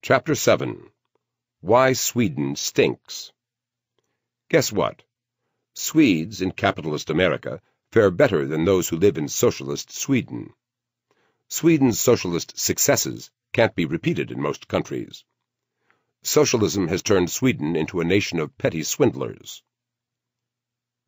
Chapter 7. Why Sweden Stinks. Guess what? Swedes in capitalist America fare better than those who live in socialist Sweden. Sweden's socialist successes can't be repeated in most countries. Socialism has turned Sweden into a nation of petty swindlers.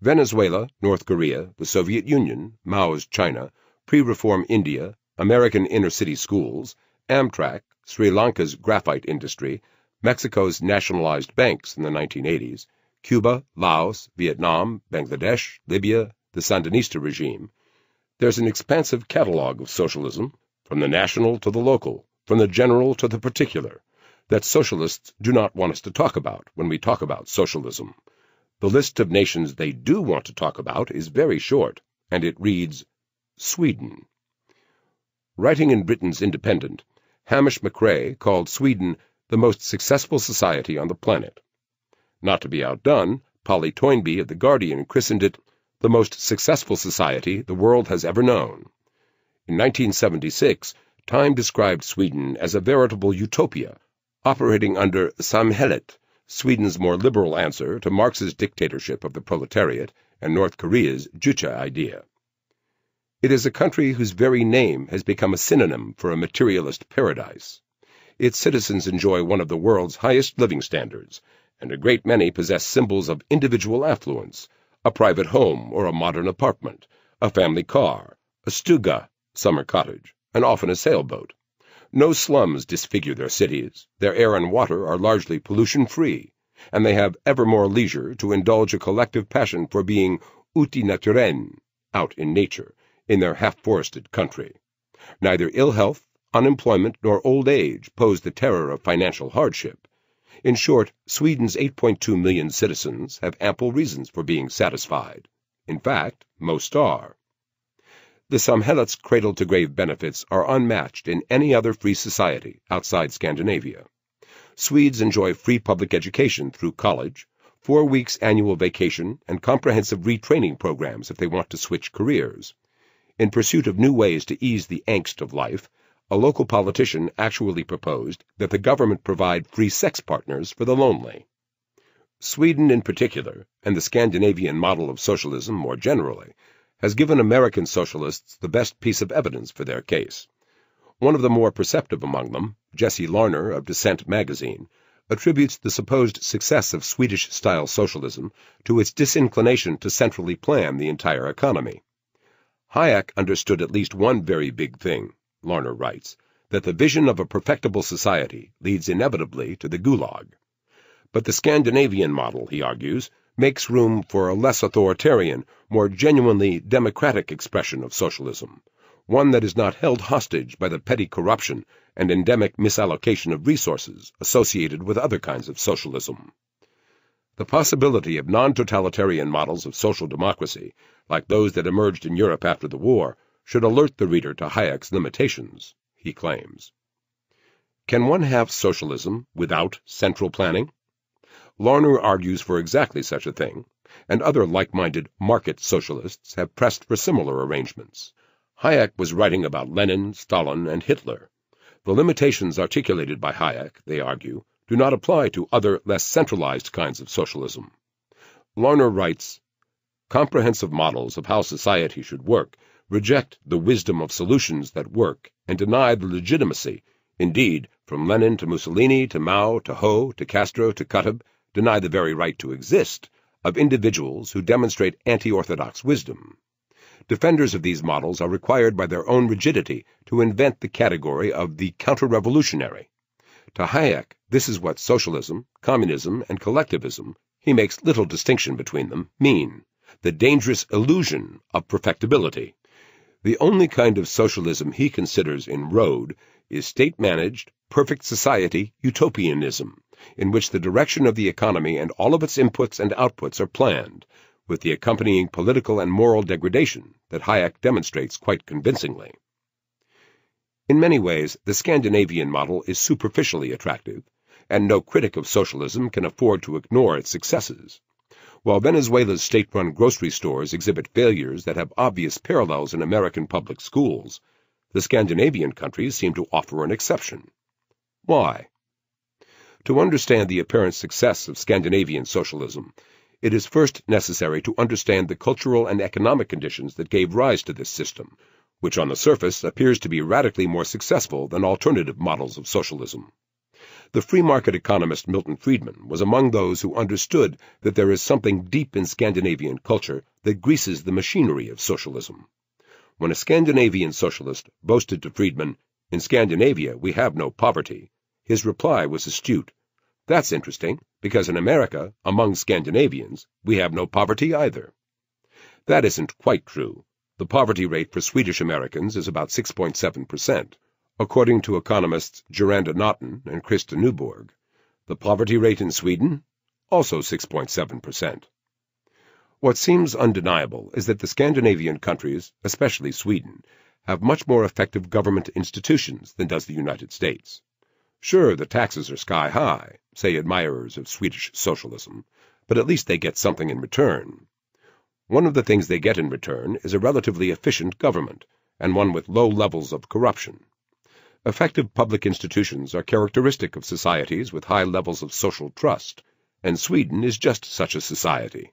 Venezuela, North Korea, the Soviet Union, Mao's China, pre-reform India, American inner-city schools, Amtrak, Sri Lanka's graphite industry, Mexico's nationalized banks in the 1980s, Cuba, Laos, Vietnam, Bangladesh, Libya, the Sandinista regime. There's an expansive catalog of socialism, from the national to the local, from the general to the particular, that socialists do not want us to talk about when we talk about socialism. The list of nations they do want to talk about is very short, and it reads, Sweden. Writing in Britain's Independent, Hamish McRae called Sweden the most successful society on the planet. Not to be outdone, Polly Toynbee of The Guardian christened it the most successful society the world has ever known. In 1976, Time described Sweden as a veritable utopia, operating under Samhället, Sweden's more liberal answer to Marx's dictatorship of the proletariat and North Korea's Juche idea. It is a country whose very name has become a synonym for a materialist paradise. Its citizens enjoy one of the world's highest living standards, and a great many possess symbols of individual affluence, a private home or a modern apartment, a family car, a stuga, summer cottage, and often a sailboat. No slums disfigure their cities, their air and water are largely pollution-free, and they have ever more leisure to indulge a collective passion for being ute i naturen, out in nature, in their half-forested country. Neither ill health, unemployment, nor old age pose the terror of financial hardship. In short, Sweden's 8.2 million citizens have ample reasons for being satisfied. In fact, most are. The Samhället's cradle-to-grave benefits are unmatched in any other free society outside Scandinavia. Swedes enjoy free public education through college, 4 weeks annual vacation, and comprehensive retraining programs if they want to switch careers. In pursuit of new ways to ease the angst of life, a local politician actually proposed that the government provide free sex partners for the lonely. Sweden in particular, and the Scandinavian model of socialism more generally, has given American socialists the best piece of evidence for their case. One of the more perceptive among them, Jesse Larner of Dissent magazine, attributes the supposed success of Swedish-style socialism to its disinclination to centrally plan the entire economy. Hayek understood at least one very big thing, Larner writes, that the vision of a perfectible society leads inevitably to the Gulag. But the Scandinavian model, he argues, makes room for a less authoritarian, more genuinely democratic expression of socialism, one that is not held hostage by the petty corruption and endemic misallocation of resources associated with other kinds of socialism. The possibility of non-totalitarian models of social democracy, like those that emerged in Europe after the war, should alert the reader to Hayek's limitations, he claims. Can one have socialism without central planning? Larner argues for exactly such a thing, and other like-minded market socialists have pressed for similar arrangements. Hayek was writing about Lenin, Stalin, and Hitler. The limitations articulated by Hayek, they argue, do not apply to other, less centralized kinds of socialism. Larner writes, comprehensive models of how society should work reject the wisdom of solutions that work and deny the legitimacy, indeed, from Lenin to Mussolini to Mao to Ho to Castro to Qutb, deny the very right to exist, of individuals who demonstrate anti-orthodox wisdom. Defenders of these models are required by their own rigidity to invent the category of the counter-revolutionary. To Hayek, this is what socialism, communism, and collectivism, he makes little distinction between them, mean, the dangerous illusion of perfectibility. The only kind of socialism he considers in road is state-managed, perfect society utopianism, in which the direction of the economy and all of its inputs and outputs are planned, with the accompanying political and moral degradation that Hayek demonstrates quite convincingly. In many ways, the Scandinavian model is superficially attractive, and no critic of socialism can afford to ignore its successes. While Venezuela's state-run grocery stores exhibit failures that have obvious parallels in American public schools, the Scandinavian countries seem to offer an exception. Why? To understand the apparent success of Scandinavian socialism, it is first necessary to understand the cultural and economic conditions that gave rise to this system, which on the surface appears to be radically more successful than alternative models of socialism. The free market economist Milton Friedman was among those who understood that there is something deep in Scandinavian culture that greases the machinery of socialism. When a Scandinavian socialist boasted to Friedman, "In Scandinavia we have no poverty," his reply was astute. "That's interesting, because in America, among Scandinavians, we have no poverty either." That isn't quite true. The poverty rate for Swedish Americans is about 6.7%, according to economists Geranda Naughton and Krista Newborg. The poverty rate in Sweden? Also 6.7%. What seems undeniable is that the Scandinavian countries, especially Sweden, have much more effective government institutions than does the United States. Sure, the taxes are sky high, say admirers of Swedish socialism, but at least they get something in return. One of the things they get in return is a relatively efficient government, and one with low levels of corruption. Effective public institutions are characteristic of societies with high levels of social trust, and Sweden is just such a society.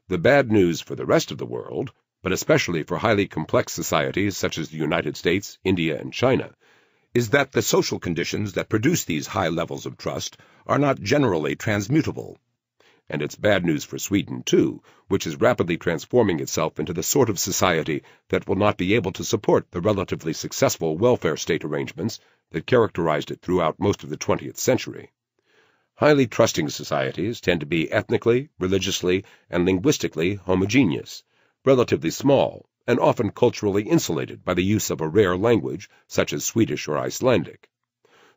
The bad news for the rest of the world, but especially for highly complex societies such as the United States, India, and China, is that the social conditions that produce these high levels of trust are not generally transmutable. And it's bad news for Sweden, too, which is rapidly transforming itself into the sort of society that will not be able to support the relatively successful welfare state arrangements that characterized it throughout most of the 20th century. Highly trusting societies tend to be ethnically, religiously, and linguistically homogeneous, relatively small, and often culturally insulated by the use of a rare language, such as Swedish or Icelandic.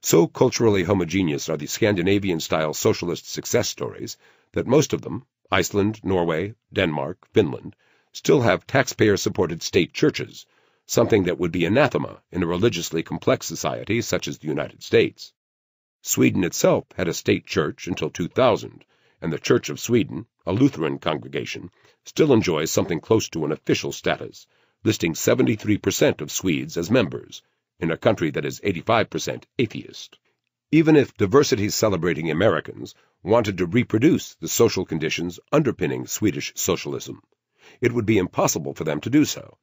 So culturally homogeneous are the Scandinavian-style socialist success stories that most of them, Iceland, Norway, Denmark, Finland, still have taxpayer-supported state churches, something that would be anathema in a religiously complex society such as the United States. Sweden itself had a state church until 2000, and the Church of Sweden, a Lutheran congregation, still enjoys something close to an official status, listing 73% of Swedes as members, in a country that is 85% atheist. Even if diversity-celebrating Americans wanted to reproduce the social conditions underpinning Swedish socialism, it would be impossible for them to do so,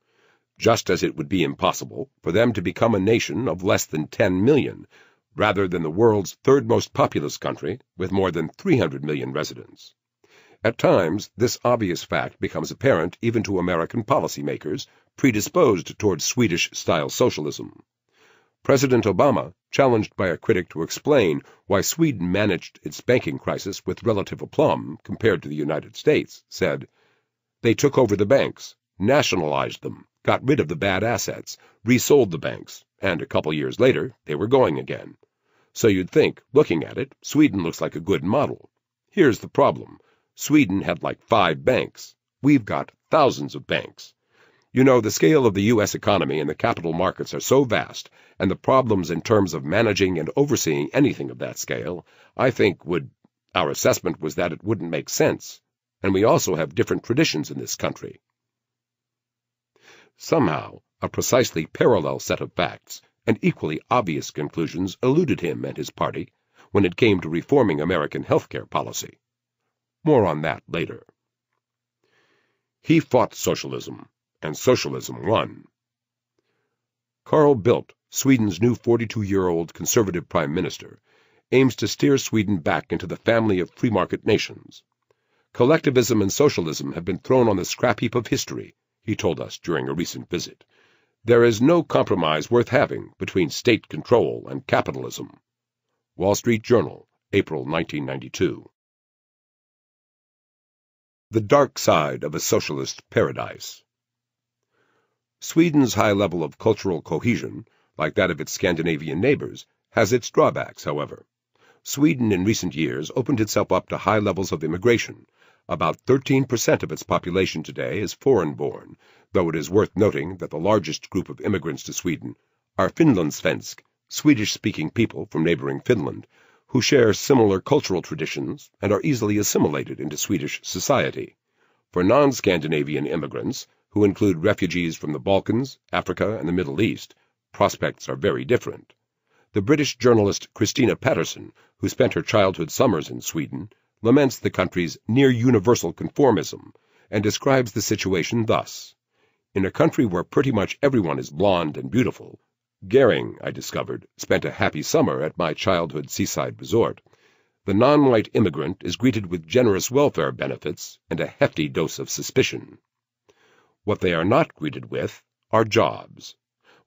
just as it would be impossible for them to become a nation of less than 10 million, rather than the world's third most populous country with more than 300 million residents. At times, this obvious fact becomes apparent even to American policymakers predisposed toward Swedish-style socialism. President Obama, challenged by a critic to explain why Sweden managed its banking crisis with relative aplomb compared to the United States, said, "They took over the banks, nationalized them, got rid of the bad assets, resold the banks, and a couple years later they were going again. So you'd think, looking at it, Sweden looks like a good model. Here's the problem. Sweden had like 5 banks. We've got thousands of banks. You know, the scale of the U.S. economy and the capital markets are so vast, and the problems in terms of managing and overseeing anything of that scale, I think our assessment was that it wouldn't make sense, and we also have different traditions in this country." Somehow, a precisely parallel set of facts and equally obvious conclusions eluded him and his party when it came to reforming American healthcare policy. More on that later. He fought socialism, and socialism won. Carl Bildt, Sweden's new 42-year-old conservative prime minister, aims to steer Sweden back into the family of free-market nations. "Collectivism and socialism have been thrown on the scrap heap of history," he told us during a recent visit. "There is no compromise worth having between state control and capitalism." Wall Street Journal, April 1992. The dark side of a socialist paradise. Sweden's high level of cultural cohesion, like that of its Scandinavian neighbors, has its drawbacks, however. Sweden in recent years opened itself up to high levels of immigration. About 13% of its population today is foreign-born, though it is worth noting that the largest group of immigrants to Sweden are Finlandssvensk, Swedish-speaking people from neighboring Finland, who share similar cultural traditions and are easily assimilated into Swedish society. For non-Scandinavian immigrants, who include refugees from the Balkans, Africa, and the Middle East, prospects are very different. The British journalist Christina Patterson, who spent her childhood summers in Sweden, laments the country's near-universal conformism and describes the situation thus. In a country where pretty much everyone is blonde and beautiful, Gering, I discovered, spent a happy summer at my childhood seaside resort. The non-white immigrant is greeted with generous welfare benefits and a hefty dose of suspicion. What they are not greeted with are jobs.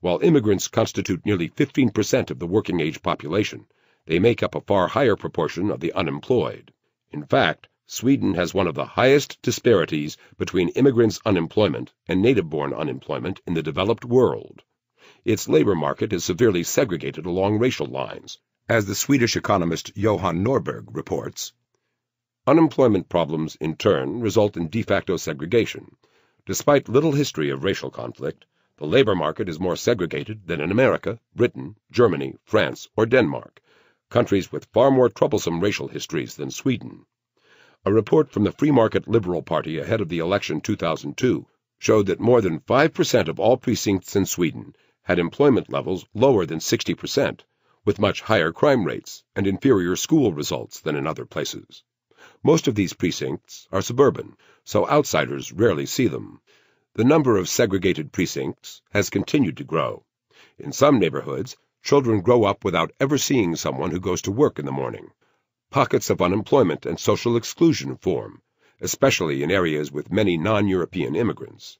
While immigrants constitute nearly 15% of the working-age population, they make up a far higher proportion of the unemployed. In fact, Sweden has one of the highest disparities between immigrants' unemployment and native-born unemployment in the developed world. Its labor market is severely segregated along racial lines, as the Swedish economist Johan Norberg reports. Unemployment problems, in turn, result in de facto segregation. Despite little history of racial conflict, the labor market is more segregated than in America, Britain, Germany, France, or Denmark, countries with far more troublesome racial histories than Sweden. A report from the Free Market Liberal Party ahead of the election 2002 showed that more than 5% of all precincts in Sweden had employment levels lower than 60%, with much higher crime rates and inferior school results than in other places. Most of these precincts are suburban, so outsiders rarely see them. The number of segregated precincts has continued to grow. In some neighborhoods, children grow up without ever seeing someone who goes to work in the morning. Pockets of unemployment and social exclusion form, especially in areas with many non-European immigrants.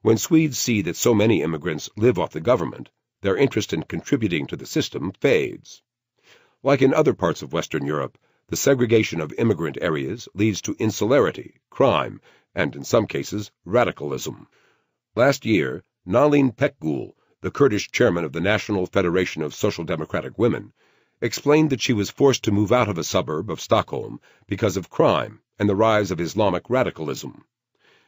When Swedes see that so many immigrants live off the government, their interest in contributing to the system fades. Like in other parts of Western Europe, the segregation of immigrant areas leads to insularity, crime, and in some cases, radicalism. Last year, Nalin Pekgul, the Kurdish chairman of the National Federation of Social Democratic Women, explained that she was forced to move out of a suburb of Stockholm because of crime and the rise of Islamic radicalism.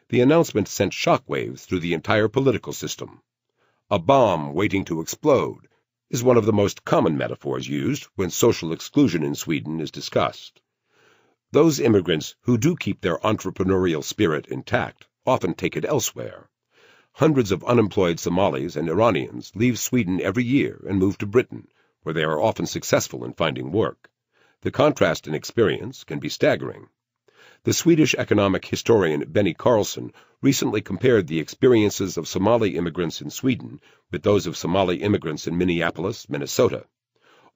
The announcement sent shockwaves through the entire political system. A bomb waiting to explode is one of the most common metaphors used when social exclusion in Sweden is discussed. Those immigrants who do keep their entrepreneurial spirit intact often take it elsewhere. Hundreds of unemployed Somalis and Iranians leave Sweden every year and move to Britain, where they are often successful in finding work. The contrast in experience can be staggering. The Swedish economic historian Benny Carlson recently compared the experiences of Somali immigrants in Sweden with those of Somali immigrants in Minneapolis, Minnesota.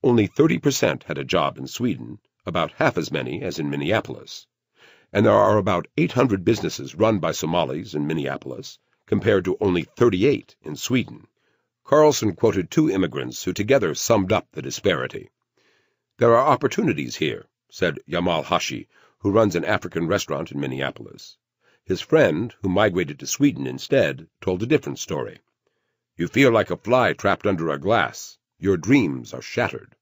Only 30% had a job in Sweden, about half as many as in Minneapolis. And there are about 800 businesses run by Somalis in Minneapolis, compared to only 38 in Sweden. Carlson quoted two immigrants who together summed up the disparity. "There are opportunities here," said Yamal Hashi, who runs an African restaurant in Minneapolis. His friend, who migrated to Sweden instead, told a different story. "You feel like a fly trapped under a glass. Your dreams are shattered."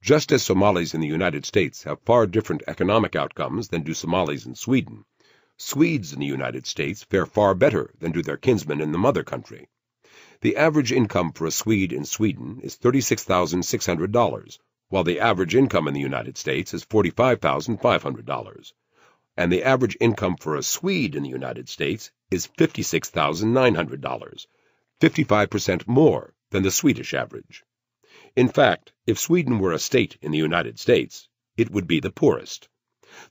Just as Somalis in the United States have far different economic outcomes than do Somalis in Sweden, Swedes in the United States fare far better than do their kinsmen in the mother country. The average income for a Swede in Sweden is $36,600, while the average income in the United States is $45,500. And the average income for a Swede in the United States is $56,900, 55% more than the Swedish average. In fact, if Sweden were a state in the United States, it would be the poorest.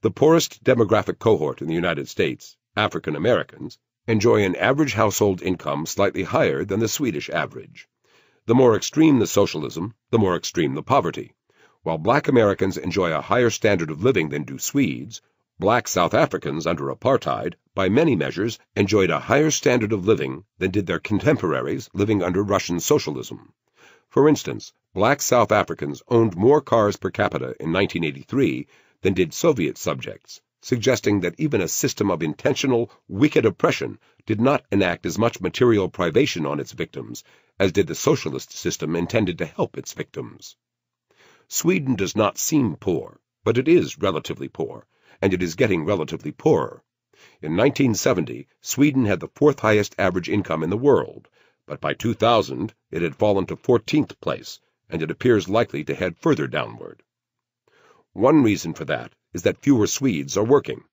The poorest demographic cohort in the United States, African Americans, enjoy an average household income slightly higher than the Swedish average. The more extreme the socialism, the more extreme the poverty. While black Americans enjoy a higher standard of living than do Swedes, black South Africans under apartheid, by many measures, enjoyed a higher standard of living than did their contemporaries living under Russian socialism. For instance, black South Africans owned more cars per capita in 1983 than did Soviet subjects, suggesting that even a system of intentional, wicked oppression did not enact as much material privation on its victims as did the socialist system intended to help its victims. Sweden does not seem poor, but it is relatively poor, and it is getting relatively poorer. In 1970, Sweden had the fourth highest average income in the world, but by 2000 it had fallen to 14th place, and it appears likely to head further downward. One reason for that is that fewer Swedes are working,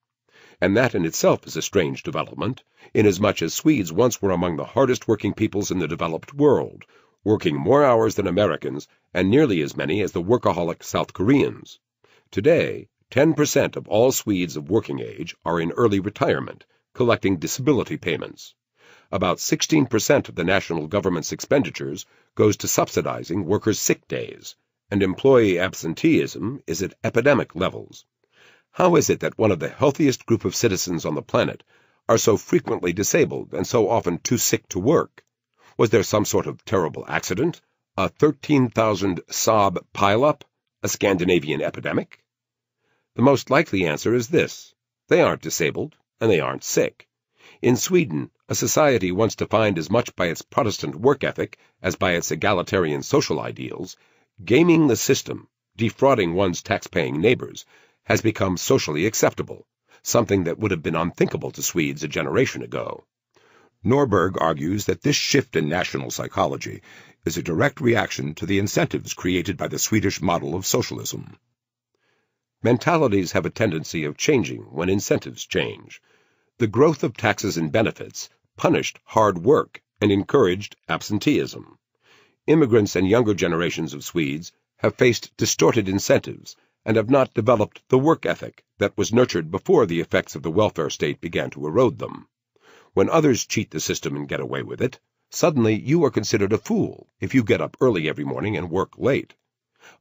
and that in itself is a strange development, inasmuch as Swedes once were among the hardest working peoples in the developed world, working more hours than Americans and nearly as many as the workaholic South Koreans. Today, 10% of all Swedes of working age are in early retirement, collecting disability payments. About 16% of the national government's expenditures goes to subsidizing workers' sick days, and employee absenteeism is at epidemic levels. How is it that one of the healthiest group of citizens on the planet are so frequently disabled and so often too sick to work? Was there some sort of terrible accident? A 13,000 Saab pileup? A Scandinavian epidemic? The most likely answer is this: they aren't disabled, and they aren't sick. In Sweden, a society once defined as much by its Protestant work ethic as by its egalitarian social ideals, gaming the system, defrauding one's tax-paying neighbors, has become socially acceptable, something that would have been unthinkable to Swedes a generation ago. Norberg argues that this shift in national psychology is a direct reaction to the incentives created by the Swedish model of socialism. Mentalities have a tendency of changing when incentives change. The growth of taxes and benefits punished hard work and encouraged absenteeism. Immigrants and younger generations of Swedes have faced distorted incentives and have not developed the work ethic that was nurtured before the effects of the welfare state began to erode them. When others cheat the system and get away with it, suddenly you are considered a fool if you get up early every morning and work late.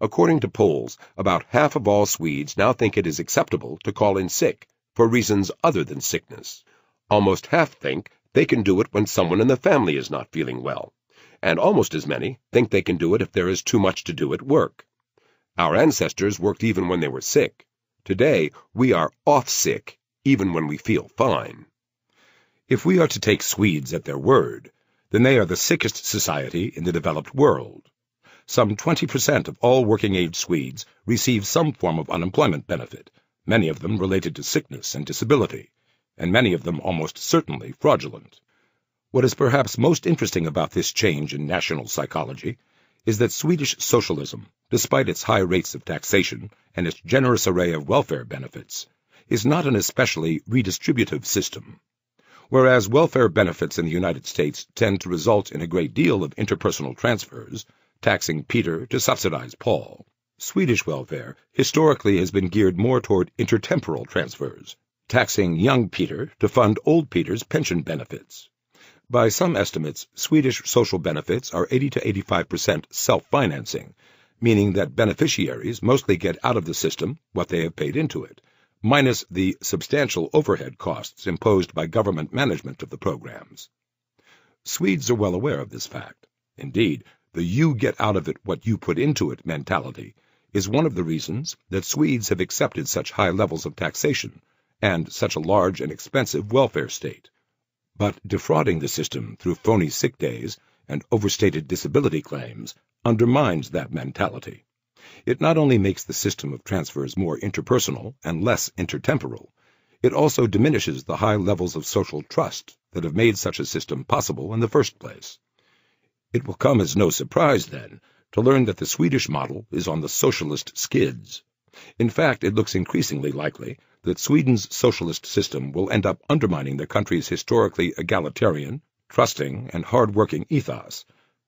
According to polls, about half of all Swedes now think it is acceptable to call in sick for reasons other than sickness. Almost half think they can do it when someone in the family is not feeling well, and almost as many think they can do it if there is too much to do at work. Our ancestors worked even when they were sick. Today, we are off sick even when we feel fine. If we are to take Swedes at their word, then they are the sickest society in the developed world. Some 20% of all working-age Swedes receive some form of unemployment benefit, many of them related to sickness and disability, and many of them almost certainly fraudulent. What is perhaps most interesting about this change in national psychology is that Swedish socialism, despite its high rates of taxation and its generous array of welfare benefits, is not an especially redistributive system. Whereas welfare benefits in the United States tend to result in a great deal of interpersonal transfers, taxing Peter to subsidize Paul, Swedish welfare historically has been geared more toward intertemporal transfers, taxing young Peter to fund old Peter's pension benefits. By some estimates, Swedish social benefits are 80 to 85% self-financing, meaning that beneficiaries mostly get out of the system what they have paid into it, minus the substantial overhead costs imposed by government management of the programs. Swedes are well aware of this fact. Indeed, the you get out of it what you put into it mentality is one of the reasons that Swedes have accepted such high levels of taxation and such a large and expensive welfare state. But defrauding the system through phony sick days and overstated disability claims undermines that mentality. It not only makes the system of transfers more interpersonal and less intertemporal, it also diminishes the high levels of social trust that have made such a system possible in the first place. It will come as no surprise, then, to learn that the Swedish model is on the socialist skids. In fact, it looks increasingly likely that Sweden's socialist system will end up undermining the country's historically egalitarian, trusting, and hard-working ethos,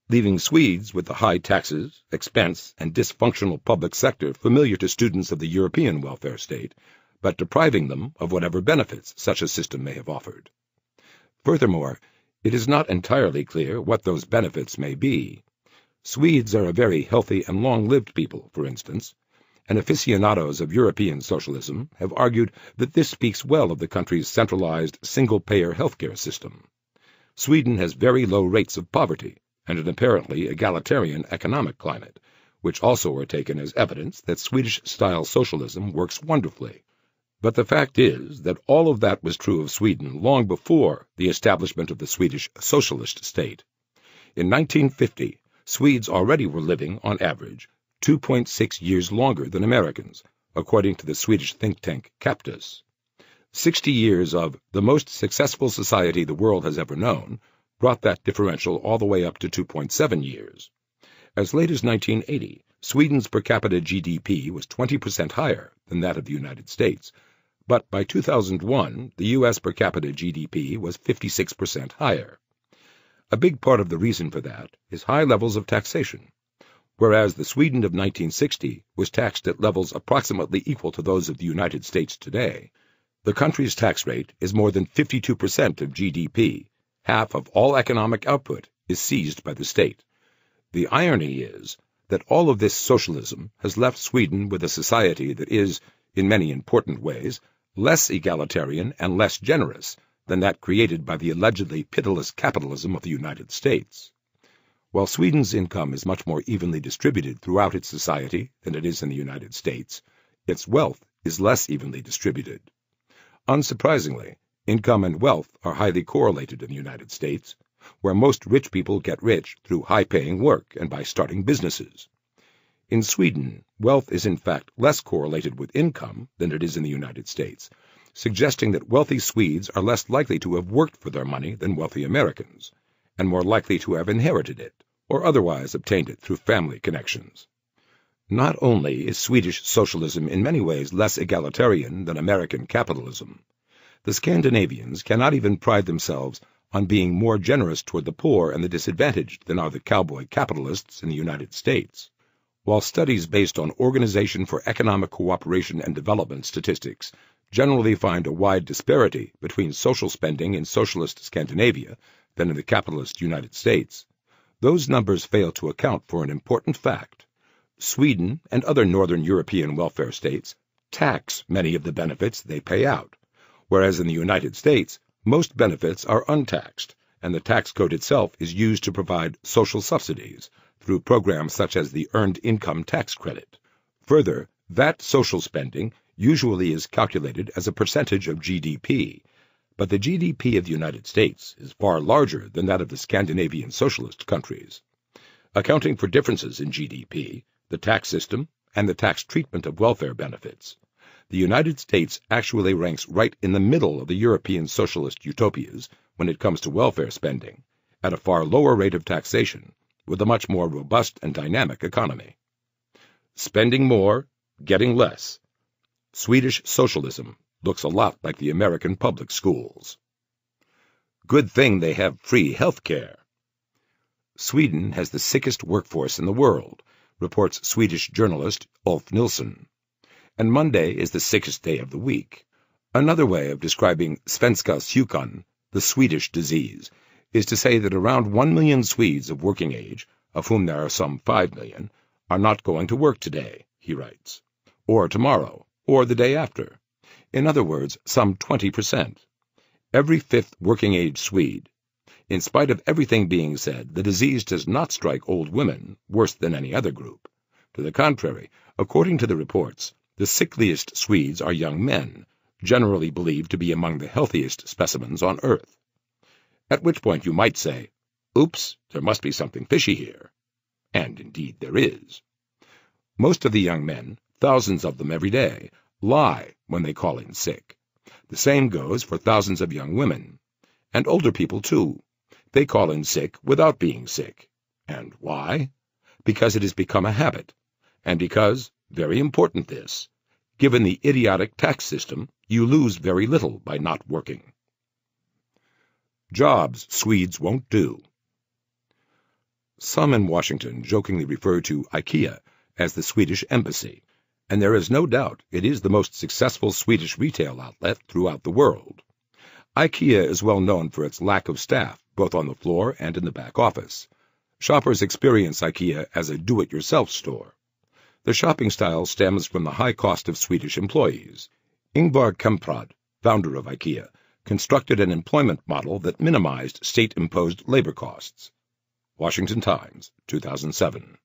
leaving Swedes with the high taxes, expense, and dysfunctional public sector familiar to students of the European welfare state, but depriving them of whatever benefits such a system may have offered. Furthermore, it is not entirely clear what those benefits may be. Swedes are a very healthy and long-lived people, for instance, and aficionados of European socialism have argued that this speaks well of the country's centralized single-payer healthcare system. Sweden has very low rates of poverty and an apparently egalitarian economic climate, which also are taken as evidence that Swedish-style socialism works wonderfully. But the fact is that all of that was true of Sweden long before the establishment of the Swedish socialist state. In 1950, Swedes already were living, on average, 2.6 years longer than Americans, according to the Swedish think tank Captus. 60 years of the most successful society the world has ever known brought that differential all the way up to 2.7 years. As late as 1980, Sweden's per capita GDP was 20% higher than that of the United States, but by 2001, the U.S. per capita GDP was 56% higher. A big part of the reason for that is high levels of taxation. Whereas the Sweden of 1960 was taxed at levels approximately equal to those of the United States today, the country's tax rate is more than 52% of GDP. Half of all economic output is seized by the state. The irony is that all of this socialism has left Sweden with a society that is, in many important ways, less egalitarian and less generous than that created by the allegedly pitiless capitalism of the United States. While Sweden's income is much more evenly distributed throughout its society than it is in the United States, its wealth is less evenly distributed. Unsurprisingly, income and wealth are highly correlated in the United States, where most rich people get rich through high-paying work and by starting businesses. In Sweden, wealth is in fact less correlated with income than it is in the United States, suggesting that wealthy Swedes are less likely to have worked for their money than wealthy Americans, and more likely to have inherited it, or otherwise obtained it through family connections. Not only is Swedish socialism in many ways less egalitarian than American capitalism, the Scandinavians cannot even pride themselves on being more generous toward the poor and the disadvantaged than are the cowboy capitalists in the United States. While studies based on Organization for Economic Cooperation and Development statistics generally find a wide disparity between social spending in socialist Scandinavia than in the capitalist United States, those numbers fail to account for an important fact. Sweden and other northern European welfare states tax many of the benefits they pay out, whereas in the United States, most benefits are untaxed, and the tax code itself is used to provide social subsidies through programs such as the Earned Income Tax Credit. Further, that social spending usually is calculated as a percentage of GDP, but the GDP of the United States is far larger than that of the Scandinavian socialist countries. Accounting for differences in GDP, the tax system, and the tax treatment of welfare benefits, the United States actually ranks right in the middle of the European socialist utopias when it comes to welfare spending, at a far lower rate of taxation, with a much more robust and dynamic economy. Spending more, getting less. Swedish socialism looks a lot like the American public schools. Good thing they have free health care. Sweden has the sickest workforce in the world, reports Swedish journalist Ulf Nilsson. And Monday is the sickest day of the week. Another way of describing svenska sjukan, the Swedish disease, is to say that around 1 million Swedes of working age, of whom there are some 5 million, are not going to work today, he writes, or tomorrow, or the day after. In other words, some 20%. Every fifth working-age Swede. In spite of everything being said, the disease does not strike old women worse than any other group. To the contrary, according to the reports, the sickliest Swedes are young men, generally believed to be among the healthiest specimens on Earth. At which point you might say, oops, there must be something fishy here. And indeed there is. Most of the young men, thousands of them every day, lie when they call in sick. The same goes for thousands of young women. And older people, too. They call in sick without being sick. And why? Because it has become a habit. And because, very important this, given the idiotic tax system, you lose very little by not working. Jobs Swedes won't do. Some in Washington jokingly refer to IKEA as the Swedish embassy, and there is no doubt it is the most successful Swedish retail outlet throughout the world. IKEA is well known for its lack of staff, both on the floor and in the back office. Shoppers experience IKEA as a do-it-yourself store. The shopping style stems from the high cost of Swedish employees. Ingvar Kamprad, founder of IKEA, constructed an employment model that minimized state-imposed labor costs. Washington Times, 2007.